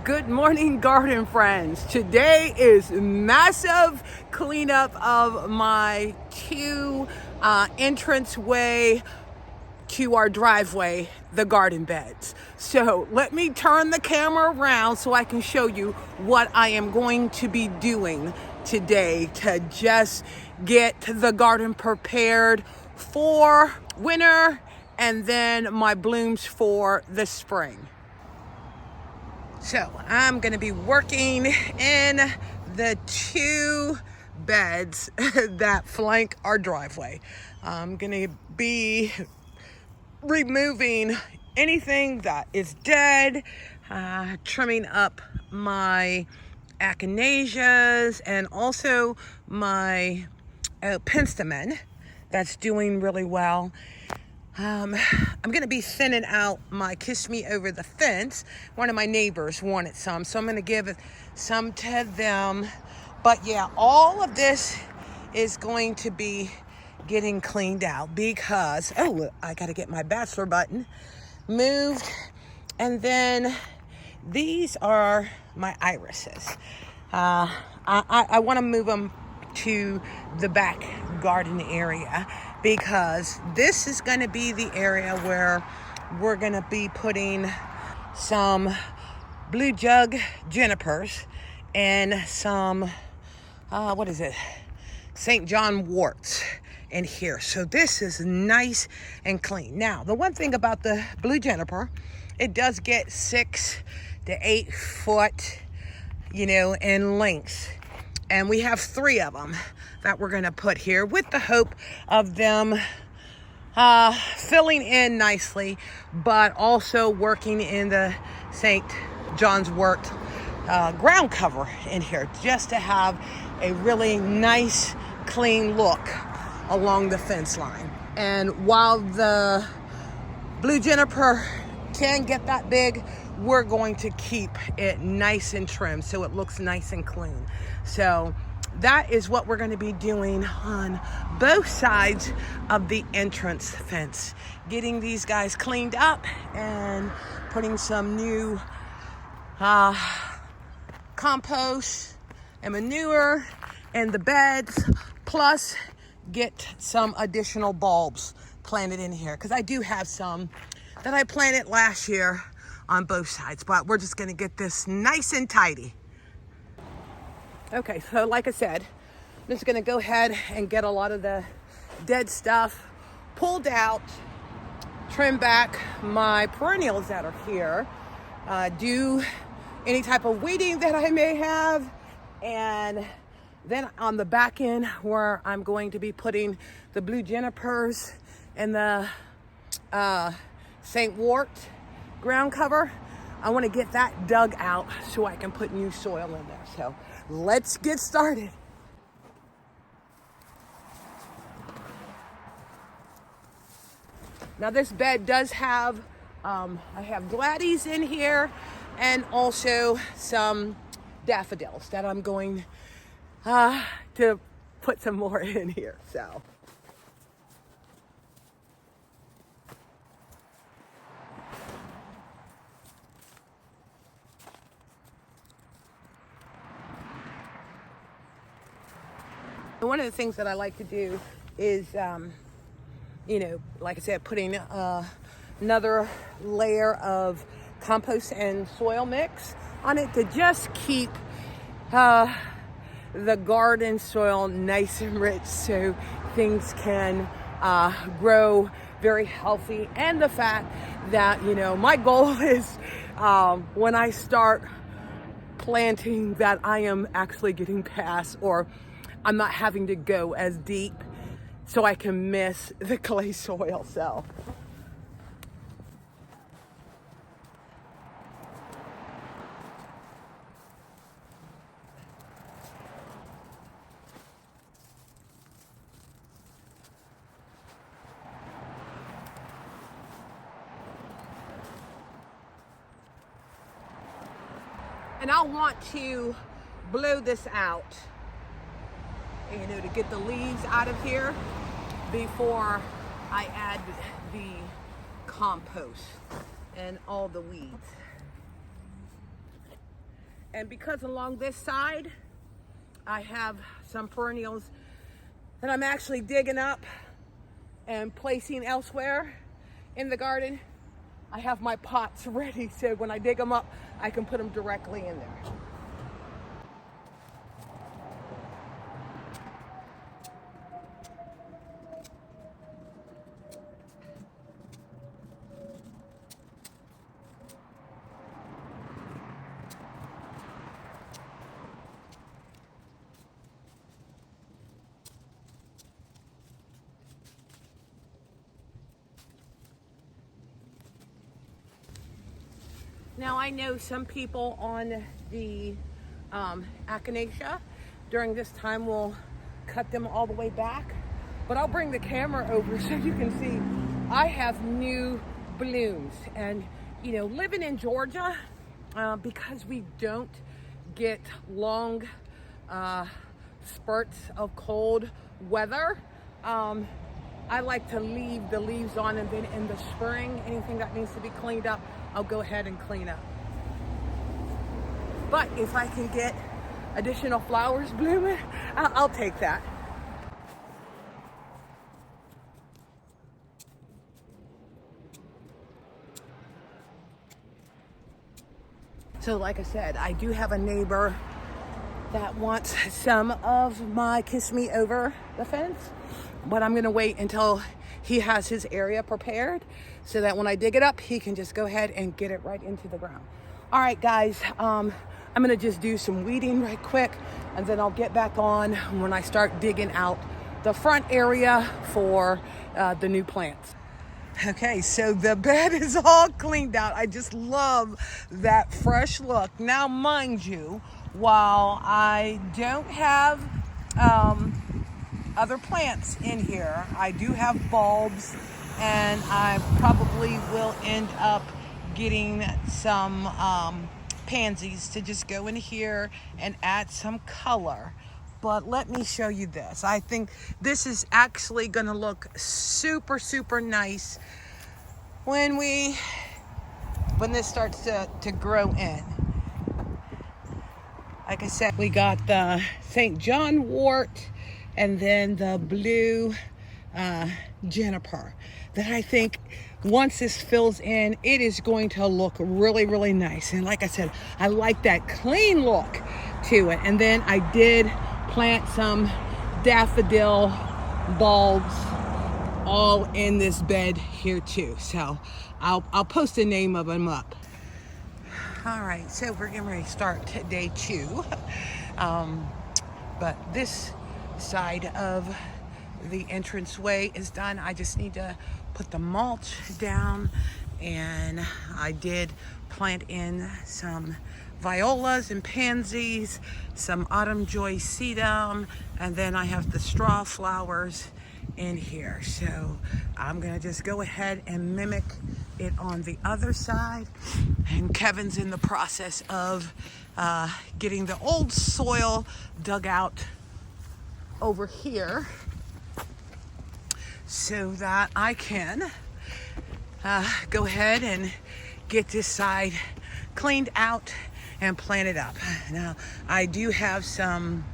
Good morning, garden friends. Today is massive cleanup of my two entranceway to our driveway, the garden beds. So let me turn the camera around so I can show you what I am going to be doing today to just get the garden prepared for winter and then my blooms for the spring. So I'm going to be working in the two beds that flank our driveway. I'm going to be removing anything that is dead, trimming up my echinaceas and also my Penstemon that's doing really well. I'm going to be thinning out my Kiss Me Over the Fence. One of my neighbors wanted some, so I'm going to give some to them. But yeah, all of this is going to be getting cleaned out because, I got to get my bachelor button moved. And then these are my irises. I want to move them to the back garden area because this is going to be the area where we're going to be putting some blue jug junipers and some St. John worts in here. So this is nice and clean. Now, the one thing about the blue juniper, it does get 6 to 8 foot, in length. And we have 3 of them that we're going to put here with the hope of them filling in nicely, but also working in the St. John's wort ground cover in here just to have a really nice, clean look along the fence line. And while the blue juniper can get that big, we're going to keep it nice and trimmed so it looks nice and clean. So that is what we're going to be doing on both sides of the entrance fence. Getting these guys cleaned up and putting some new compost and manure in the beds, plus get some additional bulbs planted in here because I do have some that I planted last year on both sides, but we're just going to get this nice and tidy. Okay, so like I said, I'm just going to go ahead and get a lot of the dead stuff pulled out, trim back my perennials that are here, do any type of weeding that I may have, and then on the back end where I'm going to be putting the blue junipers and the St. Wort ground cover, I want to get that dug out so I can put new soil in there. So let's get started. Now this bed does have, I have gladdies in here and also some daffodils that I'm going to put some more in here. So. One of the things that I like to do is, like I said, putting another layer of compost and soil mix on it to just keep the garden soil nice and rich so things can grow very healthy. And the fact that, my goal is when I start planting that I am actually getting past, or I'm not having to go as deep so I can miss the clay soil. So and I want to blow this out, to get the leaves out of here before I add the compost and all the weeds. And because along this side, I have some perennials that I'm actually digging up and placing elsewhere in the garden, I have my pots ready, so when I dig them up, I can put them directly in there. Now I know some people on the echinacea during this time will cut them all the way back, but I'll bring the camera over so you can see I have new blooms. And you know, living in Georgia, because we don't get long spurts of cold weather, I like to leave the leaves on, and then in the spring, anything that needs to be cleaned up, I'll go ahead and clean up. But if I can get additional flowers blooming, I'll take that. So like I said, I do have a neighbor that wants some of my kiss me over the fence, but I'm gonna wait until he has his area prepared so that when I dig it up, he can just go ahead and get it right into the ground. All right, guys, I'm gonna just do some weeding right quick, and then I'll get back on when I start digging out the front area for the new plants. Okay, so the bed is all cleaned out. I just love that fresh look. Now, mind you, while I don't have other plants in here, I do have bulbs, and I probably will end up getting some pansies to just go in here and add some color. But let me show you this. I think this is actually gonna look super, super nice when this starts to grow in. Like I said, we got the St. John wort and then the blue juniper that I think once this fills in, it is going to look really, really nice. And like I said, I like that clean look to it. And then I did plant some daffodil bulbs all in this bed here too. So I'll post the name of them up. All right, so we're getting ready to start day 2. But this side of the entranceway is done. I just need to put the mulch down, and I did plant in some violas and pansies, some autumn joy sedum, and then I have the straw flowers in here. So I'm gonna just go ahead and mimic it on the other side. And Kevin's in the process of getting the old soil dug out over here so that I can go ahead and get this side cleaned out and plant it up. Now, I do have some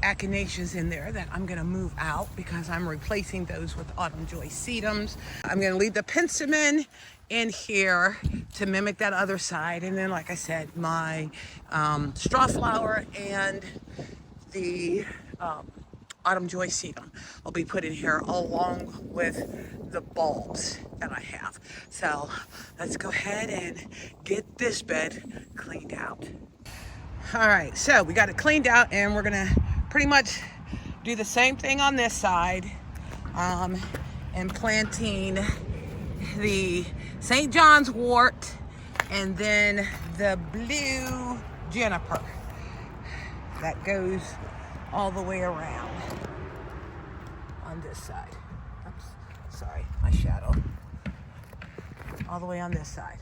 echinaceas in there that I'm gonna move out because I'm replacing those with autumn joy sedums. I'm gonna leave the Penstemon in here to mimic that other side, and then like I said, my straw flower and the autumn joy sedum will be put in here along with the bulbs that I have. So let's go ahead and get this bed cleaned out. All right, so we got it cleaned out, and we're gonna pretty much do the same thing on this side, and planting the St. John's wort and then the blue juniper that goes all the way around on this side. Oops, sorry, my shadow. All the way on this side.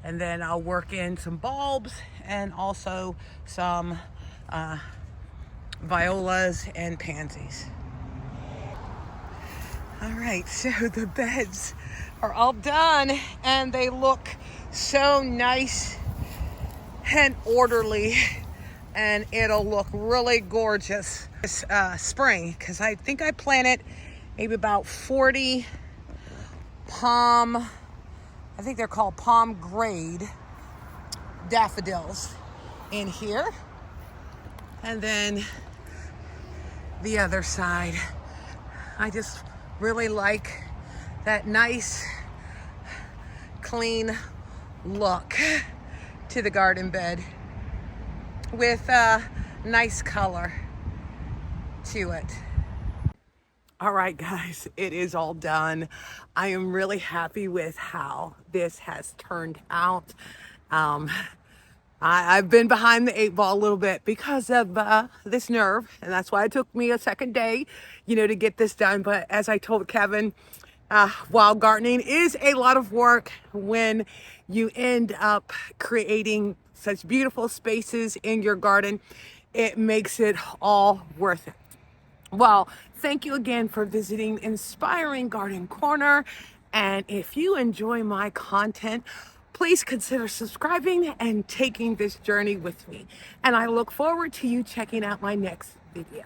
And then I'll work in some bulbs and also some violas and pansies. All right, so the beds are all done, and they look so nice and orderly, and it'll look really gorgeous this spring, because I think I planted maybe about 40 palm, I think they're called palm grade daffodils in here. And then the other side, I just really like that nice clean look to the garden bed with a nice color to it. All right, guys, it is all done. I am really happy with how this has turned out. I've been behind the 8 ball a little bit because of this nerve, and that's why it took me a second day, to get this done. But as I told Kevin, while gardening is a lot of work, when you end up creating such beautiful spaces in your garden, it makes it all worth it. Well, thank you again for visiting Inspiring Garden Corner. And if you enjoy my content, please consider subscribing and taking this journey with me. And I look forward to you checking out my next video.